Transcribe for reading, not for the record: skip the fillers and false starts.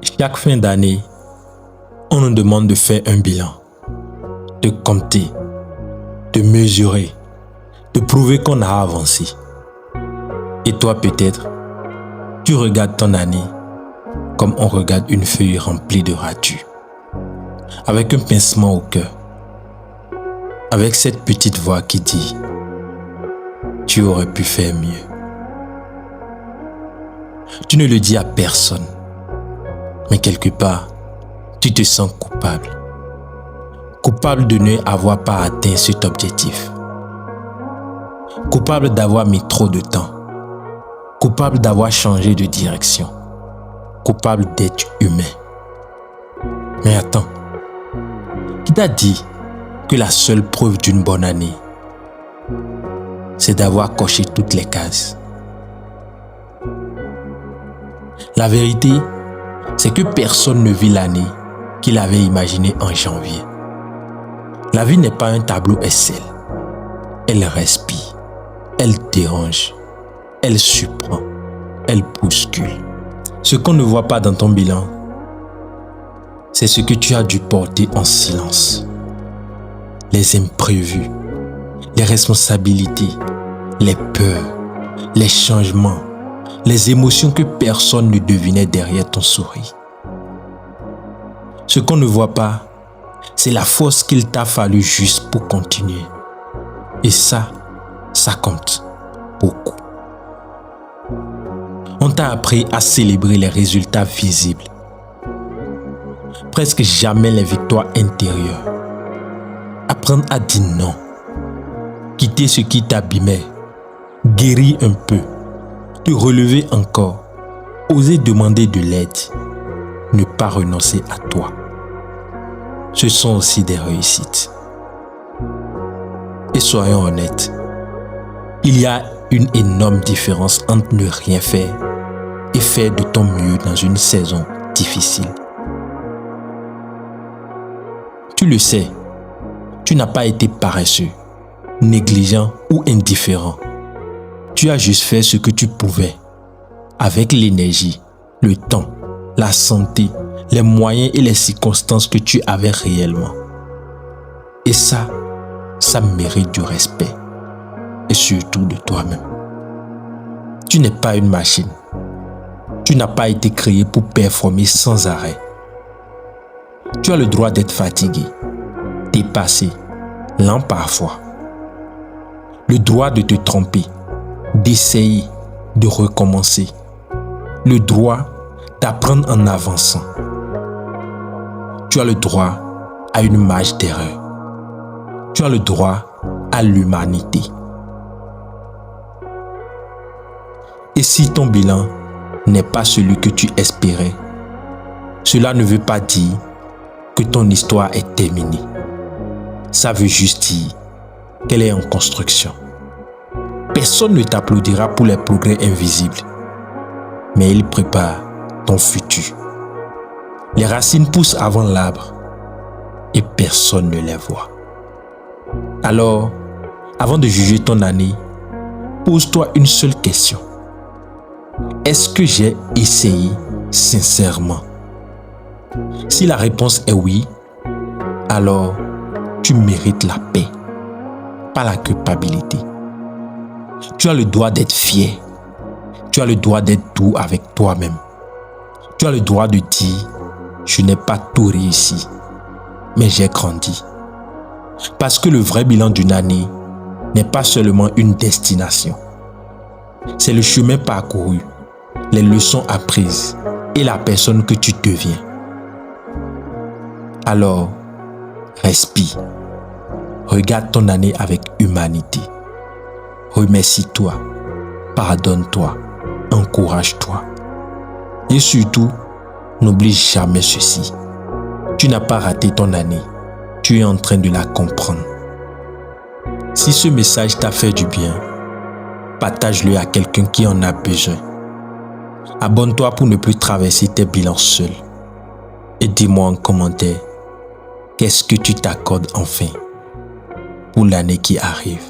Chaque fin d'année, on nous demande de faire un bilan, de compter, de mesurer, de prouver qu'on a avancé. Et toi peut-être, tu regardes ton année comme on regarde une feuille remplie de ratures, avec un pincement au cœur, avec cette petite voix qui dit « Tu aurais pu faire mieux ». Tu ne le dis à personne, mais quelque part, tu te sens coupable. Coupable de ne avoir pas atteint cet objectif. Coupable d'avoir mis trop de temps. Coupable d'avoir changé de direction. Coupable d'être humain. Mais attends, qui t'a dit que la seule preuve d'une bonne année, c'est d'avoir coché toutes les cases? La vérité, c'est que personne ne vit l'année qu'il avait imaginée en janvier. La vie n'est pas un tableau Excel. Elle respire, elle dérange, elle surprend, elle bouscule. Ce qu'on ne voit pas dans ton bilan, c'est ce que tu as dû porter en silence. Les imprévus, les responsabilités, les peurs, les changements, les émotions que personne ne devinait derrière ton sourire. Ce qu'on ne voit pas, c'est la force qu'il t'a fallu juste pour continuer. Et ça compte beaucoup. On t'a appris à célébrer les résultats visibles. Presque jamais les victoires intérieures. Apprendre à dire non. Quitter ce qui t'abîmait. Guérir un peu. Te relever encore. Oser demander de l'aide. Ne pas renoncer à toi. Ce sont aussi des réussites. Et soyons honnêtes, il y a une énorme différence entre ne rien faire et faire de ton mieux dans une saison difficile. Tu le sais, tu n'as pas été paresseux, négligent ou indifférent. Tu as juste fait ce que tu pouvais, avec l'énergie, le temps, la santé, les moyens et les circonstances que tu avais réellement. Et ça mérite du respect. Et surtout de toi-même. Tu n'es pas une machine. Tu n'as pas été créé pour performer sans arrêt. Tu as le droit d'être fatigué, dépassé, lent parfois. Le droit de te tromper, d'essayer, de recommencer. Le droit d'apprendre en avançant. Tu as le droit à une marge d'erreur. Tu as le droit à l'humanité. Et si ton bilan n'est pas celui que tu espérais, cela ne veut pas dire que ton histoire est terminée. Ça veut juste dire qu'elle est en construction. Personne ne t'applaudira pour les progrès invisibles, mais il prépare ton futur. Les racines poussent avant l'arbre et personne ne les voit. Alors, avant de juger ton année, pose-toi une seule question. Est-ce que j'ai essayé sincèrement? Si la réponse est oui, alors tu mérites la paix, pas la culpabilité. Tu as le droit d'être fier. Tu as le droit d'être doux avec toi-même. Tu as le droit de dire « Je n'ai pas tout réussi, mais j'ai grandi ». Parce que le vrai bilan d'une année n'est pas seulement une destination. C'est le chemin parcouru, les leçons apprises et la personne que tu deviens. Alors, respire. Regarde ton année avec humanité. Remercie-toi, pardonne-toi, encourage-toi. Et surtout, n'oublie jamais ceci. Tu n'as pas raté ton année. Tu es en train de la comprendre. Si ce message t'a fait du bien, partage-le à quelqu'un qui en a besoin. Abonne-toi pour ne plus traverser tes bilans seul. Et dis-moi en commentaire, qu'est-ce que tu t'accordes enfin pour l'année qui arrive?